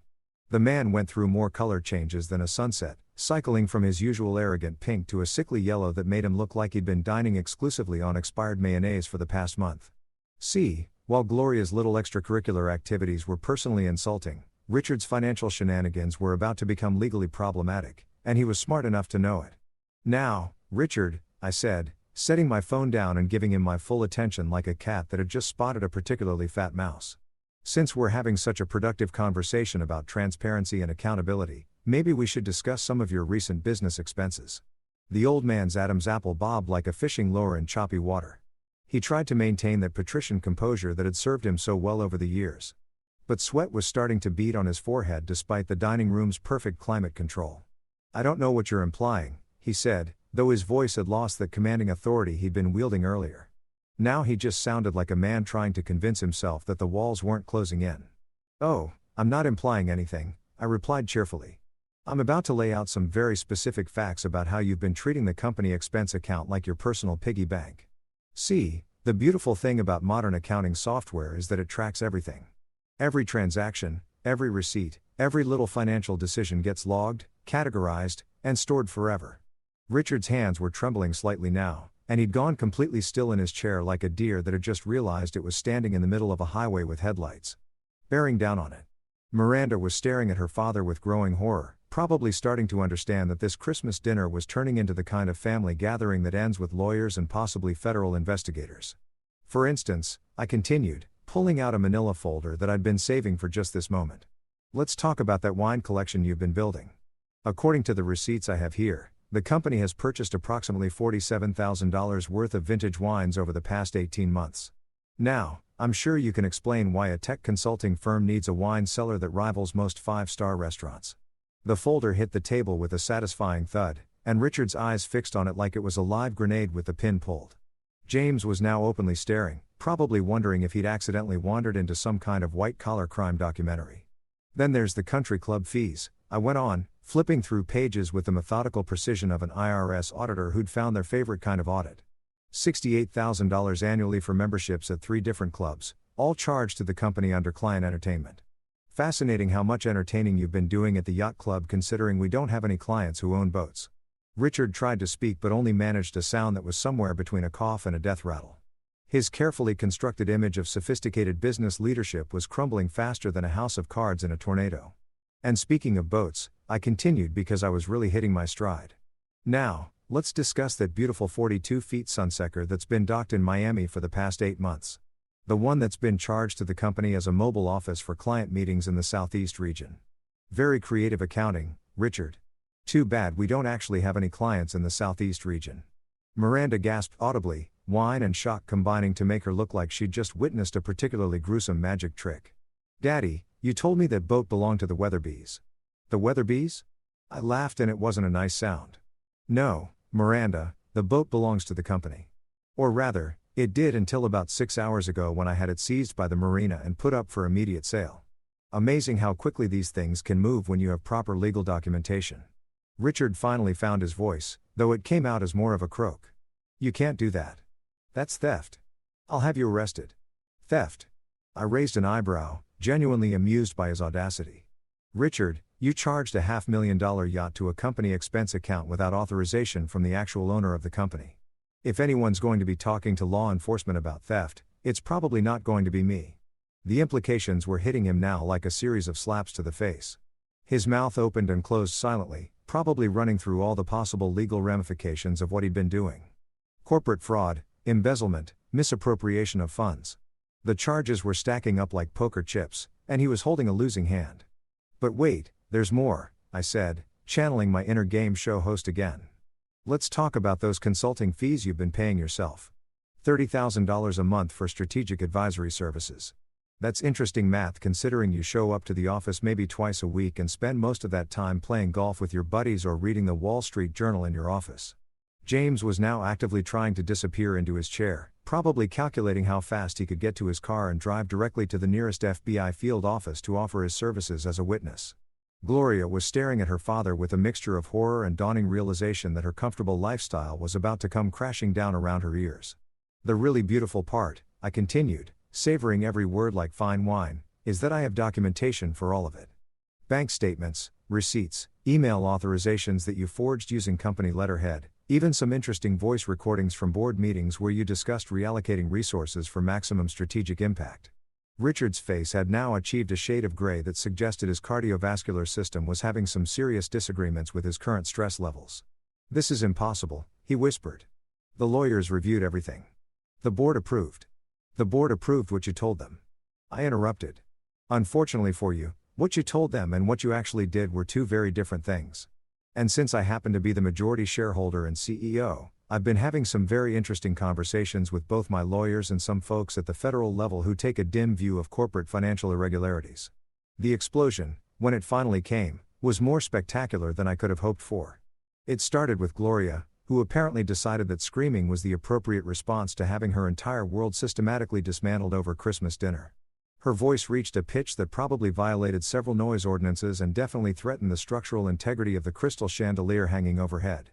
The man went through more color changes than a sunset, cycling from his usual arrogant pink to a sickly yellow that made him look like he'd been dining exclusively on expired mayonnaise for the past month. See, while Gloria's little extracurricular activities were personally insulting, Richard's financial shenanigans were about to become legally problematic, and he was smart enough to know it. "Now, Richard," I said, setting my phone down and giving him my full attention like a cat that had just spotted a particularly fat mouse. "Since we're having such a productive conversation about transparency and accountability, maybe we should discuss some of your recent business expenses." The old man's Adam's apple bobbed like a fishing lure in choppy water. He tried to maintain that patrician composure that had served him so well over the years. But sweat was starting to bead on his forehead despite the dining room's perfect climate control. "I don't know what you're implying," he said, though his voice had lost that commanding authority he'd been wielding earlier. Now he just sounded like a man trying to convince himself that the walls weren't closing in. "Oh, I'm not implying anything," I replied cheerfully. "I'm about to lay out some very specific facts about how you've been treating the company expense account like your personal piggy bank. See, the beautiful thing about modern accounting software is that it tracks everything. Every transaction, every receipt, every little financial decision gets logged, categorized, and stored forever. Richard's hands were trembling slightly now, and he'd gone completely still in his chair like a deer that had just realized it was standing in the middle of a highway with headlights bearing down on it. Miranda was staring at her father with growing horror, probably starting to understand that this Christmas dinner was turning into the kind of family gathering that ends with lawyers and possibly federal investigators. For instance, I continued, pulling out a manila folder that I'd been saving for just this moment. Let's talk about that wine collection you've been building. According to the receipts I have here, the company has purchased approximately $47,000 worth of vintage wines over the past 18 months. Now, I'm sure you can explain why a tech consulting firm needs a wine cellar that rivals most five-star restaurants. The folder hit the table with a satisfying thud, and Richard's eyes fixed on it like it was a live grenade with the pin pulled. James was now openly staring, probably wondering if he'd accidentally wandered into some kind of white-collar crime documentary. Then there's the country club fees, I went on, flipping through pages with the methodical precision of an IRS auditor who'd found their favorite kind of audit. $68,000 annually for memberships at 3 different clubs, all charged to the company under client entertainment. Fascinating how much entertaining you've been doing at the yacht club considering we don't have any clients who own boats. Richard tried to speak but only managed a sound that was somewhere between a cough and a death rattle. His carefully constructed image of sophisticated business leadership was crumbling faster than a house of cards in a tornado. And speaking of boats, I continued because I was really hitting my stride. Now, let's discuss that beautiful 42-foot Sunseeker that's been docked in Miami for the past 8 months. The one that's been charged to the company as a mobile office for client meetings in the Southeast region. Very creative accounting, Richard. Too bad we don't actually have any clients in the Southeast region. Miranda gasped audibly, wine and shock combining to make her look like she'd just witnessed a particularly gruesome magic trick. Daddy, you told me that boat belonged to the Weatherbees. The Weatherbees? I laughed and it wasn't a nice sound. No, Miranda, the boat belongs to the company. Or rather, it did until about 6 hours ago when I had it seized by the marina and put up for immediate sale. Amazing how quickly these things can move when you have proper legal documentation. Richard finally found his voice, though it came out as more of a croak. You can't do that. That's theft. I'll have you arrested. Theft? I raised an eyebrow, genuinely amused by his audacity. Richard, you charged a $500,000 yacht to a company expense account without authorization from the actual owner of the company. If anyone's going to be talking to law enforcement about theft, it's probably not going to be me. The implications were hitting him now like a series of slaps to the face. His mouth opened and closed silently, probably running through all the possible legal ramifications of what he'd been doing. Corporate fraud, embezzlement, misappropriation of funds. The charges were stacking up like poker chips, and he was holding a losing hand. But wait, there's more, I said, channeling my inner game show host again. Let's talk about those consulting fees you've been paying yourself. $30,000 a month for strategic advisory services. That's interesting math considering you show up to the office maybe twice a week and spend most of that time playing golf with your buddies or reading the Wall Street Journal in your office. James was now actively trying to disappear into his chair, probably calculating how fast he could get to his car and drive directly to the nearest FBI field office to offer his services as a witness. Gloria was staring at her father with a mixture of horror and dawning realization that her comfortable lifestyle was about to come crashing down around her ears. The really beautiful part, I continued, savoring every word like fine wine, is that I have documentation for all of it. Bank statements, receipts, email authorizations that you forged using company letterhead, even some interesting voice recordings from board meetings where you discussed reallocating resources for maximum strategic impact. Richard's face had now achieved a shade of gray that suggested his cardiovascular system was having some serious disagreements with his current stress levels. This is impossible, he whispered. The lawyers reviewed everything. The board approved. The board approved what you told them. I interrupted. Unfortunately for you, what you told them and what you actually did were two very different things. And since I happen to be the majority shareholder and CEO, I've been having some very interesting conversations with both my lawyers and some folks at the federal level who take a dim view of corporate financial irregularities. The explosion, when it finally came, was more spectacular than I could have hoped for. It started with Gloria, who apparently decided that screaming was the appropriate response to having her entire world systematically dismantled over Christmas dinner. Her voice reached a pitch that probably violated several noise ordinances and definitely threatened the structural integrity of the crystal chandelier hanging overhead.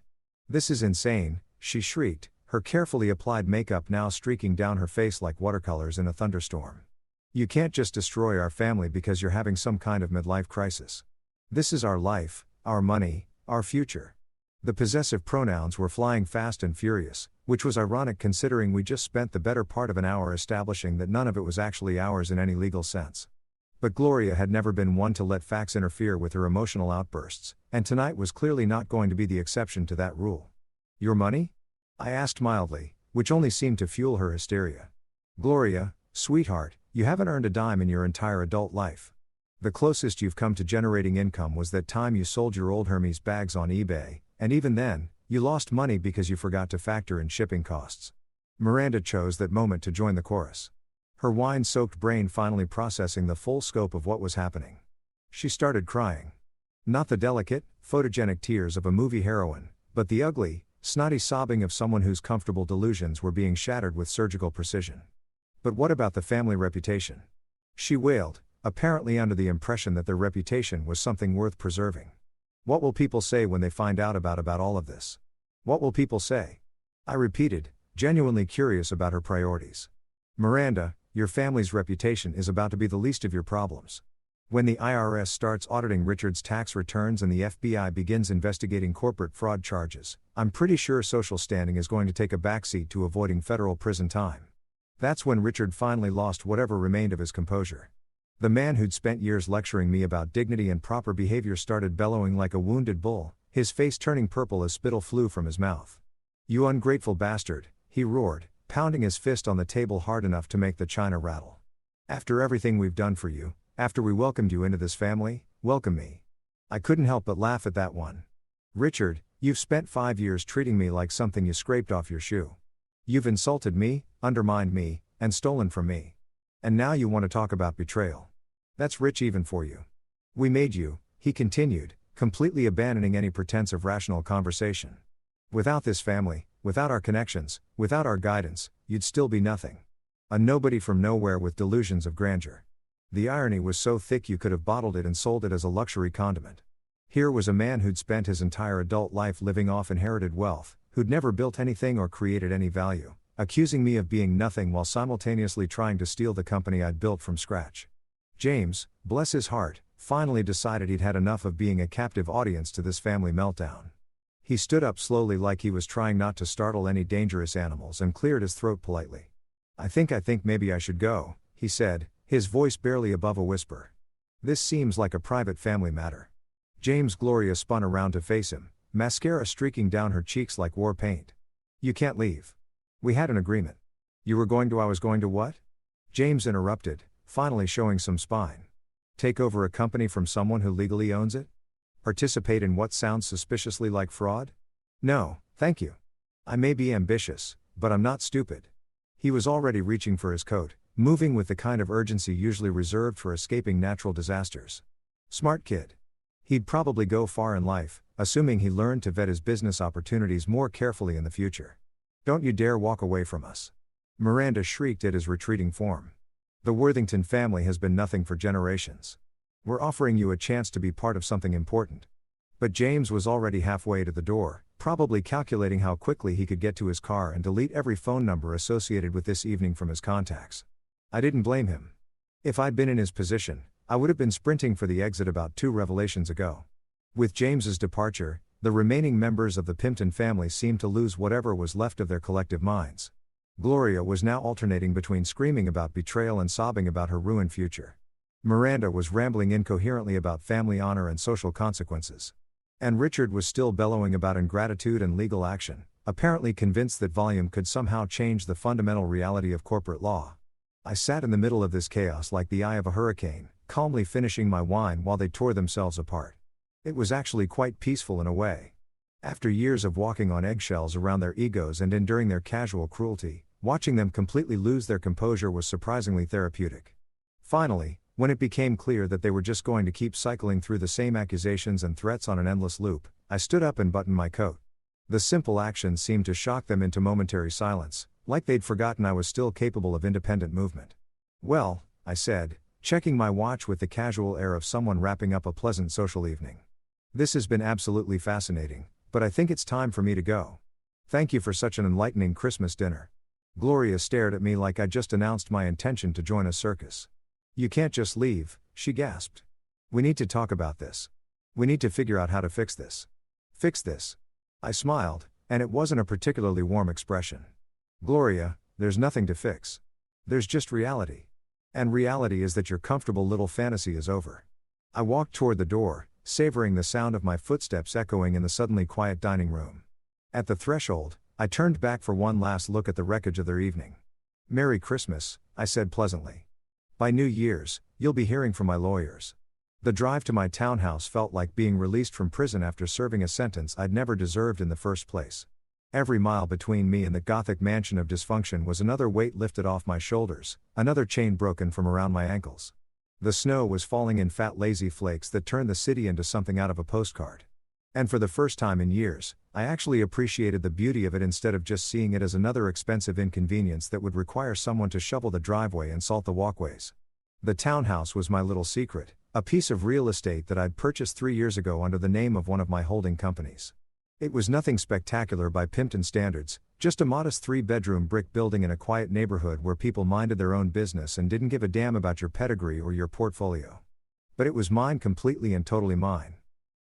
"This is insane," she shrieked, her carefully applied makeup now streaking down her face like watercolors in a thunderstorm. "You can't just destroy our family because you're having some kind of midlife crisis. This is our life, our money, our future. The possessive pronouns were flying fast and furious, which was ironic considering we just spent the better part of an hour establishing that none of it was actually ours in any legal sense. But Gloria had never been one to let facts interfere with her emotional outbursts, and tonight was clearly not going to be the exception to that rule. "Your money?" I asked mildly, which only seemed to fuel her hysteria. "Gloria, sweetheart, you haven't earned a dime in your entire adult life. The closest you've come to generating income was that time you sold your old Hermes bags on eBay, and even then, you lost money because you forgot to factor in shipping costs." Miranda chose that moment to join the chorus. Her wine-soaked brain finally processing the full scope of what was happening. She started crying. Not the delicate, photogenic tears of a movie heroine, but the ugly, snotty sobbing of someone whose comfortable delusions were being shattered with surgical precision. "But what about the family reputation?" she wailed, apparently under the impression that their reputation was something worth preserving. "What will people say when they find out about all of this? What will people say?" I repeated, genuinely curious about her priorities. "Miranda, your family's reputation is about to be the least of your problems. When the IRS starts auditing Richard's tax returns and the FBI begins investigating corporate fraud charges, I'm pretty sure social standing is going to take a backseat to avoiding federal prison time." That's when Richard finally lost whatever remained of his composure. The man who'd spent years lecturing me about dignity and proper behavior started bellowing like a wounded bull, his face turning purple as spittle flew from his mouth. "You ungrateful bastard," he roared, pounding his fist on the table hard enough to make the china rattle. "After everything we've done for you, after we welcomed you into this family, welcome me." I couldn't help but laugh at that one. "Richard, you've spent 5 years treating me like something you scraped off your shoe. You've insulted me, undermined me, and stolen from me. And now you want to talk about betrayal. That's rich even for you. We made you," he continued, completely abandoning any pretense of rational conversation. "Without this family, without our connections, without our guidance, you'd still be nothing. A nobody from nowhere with delusions of grandeur. The irony was so thick you could have bottled it and sold it as a luxury condiment. Here was a man who'd spent his entire adult life living off inherited wealth, who'd never built anything or created any value, accusing me of being nothing while simultaneously trying to steal the company I'd built from scratch. James, bless his heart, finally decided he'd had enough of being a captive audience to this family meltdown. He stood up slowly like he was trying not to startle any dangerous animals and cleared his throat politely. I think maybe I should go," he said, his voice barely above a whisper. "This seems like a private family matter." Gloria spun around to face him, mascara streaking down her cheeks like war paint. "You can't leave. We had an agreement." "You were going to?" "I was going to what?" James interrupted, finally showing some spine. "Take over a company from someone who legally owns it? Participate in what sounds suspiciously like fraud? No, thank you. I may be ambitious, but I'm not stupid." He was already reaching for his coat, moving with the kind of urgency usually reserved for escaping natural disasters. Smart kid. He'd probably go far in life, assuming he learned to vet his business opportunities more carefully in the future. "Don't you dare walk away from us." Miranda shrieked at his retreating form. "The Worthington family has been nothing for generations. We're offering you a chance to be part of something important." But James was already halfway to the door, probably calculating how quickly he could get to his car and delete every phone number associated with this evening from his contacts. I didn't blame him. If I'd been in his position, I would have been sprinting for the exit about 2 revelations ago. With James's departure, the remaining members of the Pimpton family seemed to lose whatever was left of their collective minds. Gloria was now alternating between screaming about betrayal and sobbing about her ruined future. Miranda was rambling incoherently about family honor and social consequences. And Richard was still bellowing about ingratitude and legal action, apparently convinced that volume could somehow change the fundamental reality of corporate law. I sat in the middle of this chaos like the eye of a hurricane, calmly finishing my wine while they tore themselves apart. It was actually quite peaceful in a way. After years of walking on eggshells around their egos and enduring their casual cruelty, watching them completely lose their composure was surprisingly therapeutic. Finally, when it became clear that they were just going to keep cycling through the same accusations and threats on an endless loop, I stood up and buttoned my coat. The simple action seemed to shock them into momentary silence, like they'd forgotten I was still capable of independent movement. "Well," I said, checking my watch with the casual air of someone wrapping up a pleasant social evening. "This has been absolutely fascinating, but I think it's time for me to go. Thank you for such an enlightening Christmas dinner." Gloria stared at me like I'd just announced my intention to join a circus. "You can't just leave," she gasped. "We need to talk about this. We need to figure out how to fix this." "Fix this?" I smiled, and it wasn't a particularly warm expression. Gloria, there's nothing to fix. There's just reality. And reality is that your comfortable little fantasy is over. I walked toward the door, savoring the sound of my footsteps echoing in the suddenly quiet dining room. At the threshold, I turned back for one last look at the wreckage of their evening. "Merry Christmas," I said pleasantly. "By New Year's, you'll be hearing from my lawyers." The drive to my townhouse felt like being released from prison after serving a sentence I'd never deserved in the first place. Every mile between me and the Gothic mansion of dysfunction was another weight lifted off my shoulders, another chain broken from around my ankles. The snow was falling in fat lazy flakes that turned the city into something out of a postcard. And for the first time in years, I actually appreciated the beauty of it instead of just seeing it as another expensive inconvenience that would require someone to shovel the driveway and salt the walkways. The townhouse was my little secret, a piece of real estate that I'd purchased 3 years ago under the name of one of my holding companies. It was nothing spectacular by Pimpton standards, just a modest 3-bedroom brick building in a quiet neighborhood where people minded their own business and didn't give a damn about your pedigree or your portfolio. But it was mine completely and totally mine.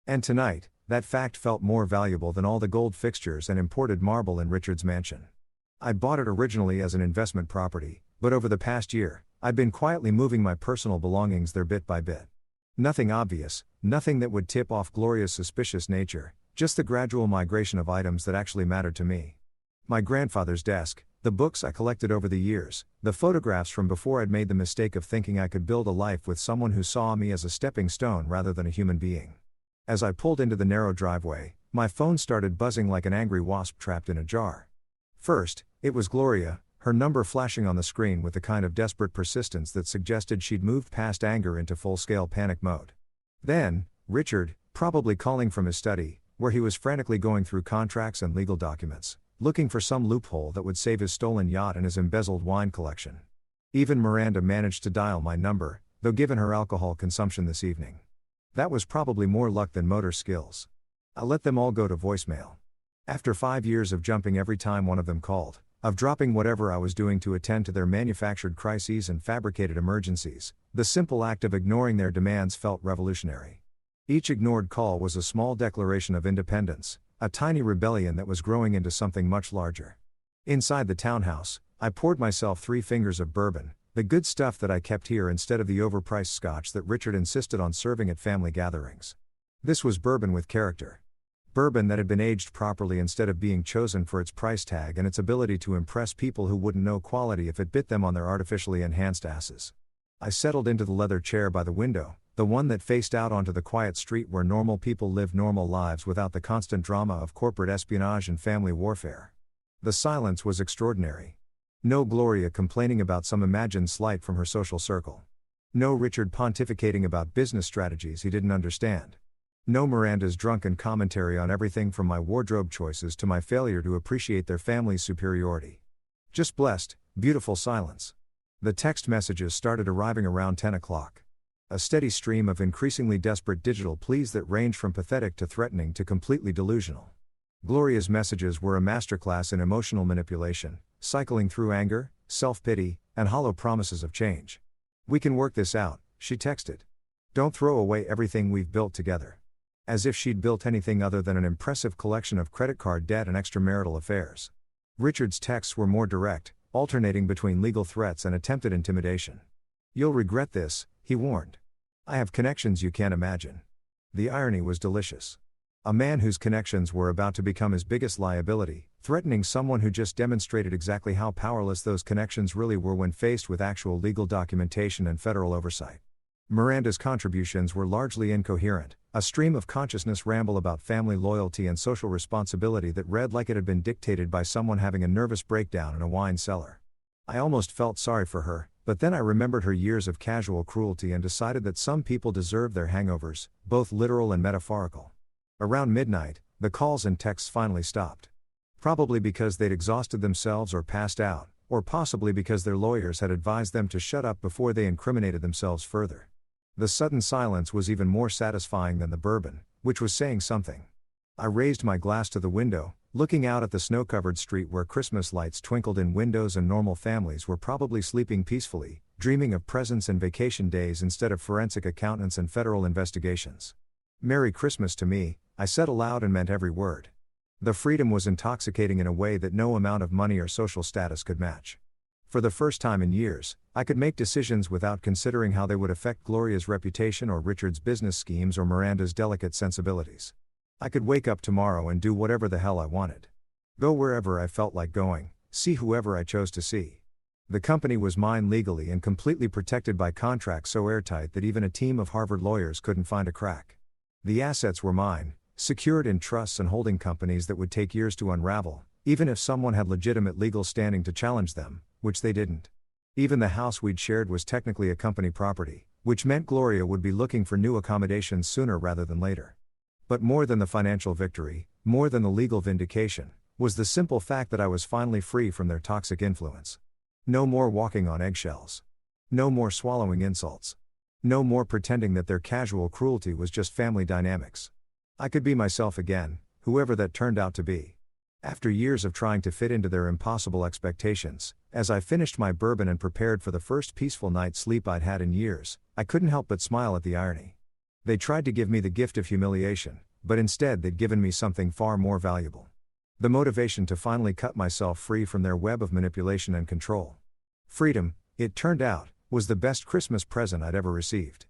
And tonight, that fact felt more valuable than all the gold fixtures and imported marble in Richard's mansion. I'd bought it originally as an investment property, but over the past year, I'd been quietly moving my personal belongings there bit by bit. Nothing obvious, nothing that would tip off Gloria's suspicious nature, just the gradual migration of items that actually mattered to me. My grandfather's desk, the books I collected over the years, the photographs from before I'd made the mistake of thinking I could build a life with someone who saw me as a stepping stone rather than a human being. As I pulled into the narrow driveway, my phone started buzzing like an angry wasp trapped in a jar. First, it was Gloria, her number flashing on the screen with the kind of desperate persistence that suggested she'd moved past anger into full-scale panic mode. Then, Richard, probably calling from his study, where he was frantically going through contracts and legal documents, looking for some loophole that would save his stolen yacht and his embezzled wine collection. Even Miranda managed to dial my number, though given her alcohol consumption this evening. That was probably more luck than motor skills. I let them all go to voicemail. After 5 years of jumping every time one of them called, of dropping whatever I was doing to attend to their manufactured crises and fabricated emergencies, the simple act of ignoring their demands felt revolutionary. Each ignored call was a small declaration of independence, a tiny rebellion that was growing into something much larger. Inside the townhouse, I poured myself 3 fingers of bourbon, the good stuff that I kept here instead of the overpriced scotch that Richard insisted on serving at family gatherings. This was bourbon with character. Bourbon that had been aged properly instead of being chosen for its price tag and its ability to impress people who wouldn't know quality if it bit them on their artificially enhanced asses. I settled into the leather chair by the window, the one that faced out onto the quiet street where normal people live normal lives without the constant drama of corporate espionage and family warfare. The silence was extraordinary. No Gloria complaining about some imagined slight from her social circle. No Richard pontificating about business strategies he didn't understand. No Miranda's drunken commentary on everything from my wardrobe choices to my failure to appreciate their family's superiority. Just blessed, beautiful silence. The text messages started arriving around 10 o'clock. A steady stream of increasingly desperate digital pleas that ranged from pathetic to threatening to completely delusional. Gloria's messages were a masterclass in emotional manipulation, cycling through anger, self-pity, and hollow promises of change. "We can work this out," she texted. "Don't throw away everything we've built together." As if she'd built anything other than an impressive collection of credit card debt and extramarital affairs. Richard's texts were more direct, alternating between legal threats and attempted intimidation. "You'll regret this," he warned. "I have connections you can't imagine." The irony was delicious. A man whose connections were about to become his biggest liability, threatening someone who just demonstrated exactly how powerless those connections really were when faced with actual legal documentation and federal oversight. Miranda's contributions were largely incoherent, a stream of consciousness ramble about family loyalty and social responsibility that read like it had been dictated by someone having a nervous breakdown in a wine cellar. I almost felt sorry for her, but then I remembered her years of casual cruelty and decided that some people deserve their hangovers, both literal and metaphorical. Around midnight, the calls and texts finally stopped. Probably because they'd exhausted themselves or passed out, or possibly because their lawyers had advised them to shut up before they incriminated themselves further. The sudden silence was even more satisfying than the bourbon, which was saying something. I raised my glass to the window, looking out at the snow-covered street where Christmas lights twinkled in windows and normal families were probably sleeping peacefully, dreaming of presents and vacation days instead of forensic accountants and federal investigations. "Merry Christmas to me," I said aloud and meant every word. The freedom was intoxicating in a way that no amount of money or social status could match. For the first time in years, I could make decisions without considering how they would affect Gloria's reputation or Richard's business schemes or Miranda's delicate sensibilities. I could wake up tomorrow and do whatever the hell I wanted. Go wherever I felt like going, see whoever I chose to see. The company was mine legally and completely protected by contracts so airtight that even a team of Harvard lawyers couldn't find a crack. The assets were mine, secured in trusts and holding companies that would take years to unravel, even if someone had legitimate legal standing to challenge them, which they didn't. Even the house we'd shared was technically a company property, which meant Gloria would be looking for new accommodations sooner rather than later. But more than the financial victory, more than the legal vindication, was the simple fact that I was finally free from their toxic influence. No more walking on eggshells. No more swallowing insults. No more pretending that their casual cruelty was just family dynamics. I could be myself again, whoever that turned out to be. After years of trying to fit into their impossible expectations, as I finished my bourbon and prepared for the first peaceful night's sleep I'd had in years, I couldn't help but smile at the irony. They tried to give me the gift of humiliation, but instead they'd given me something far more valuable. The motivation to finally cut myself free from their web of manipulation and control. Freedom, it turned out, was the best Christmas present I'd ever received.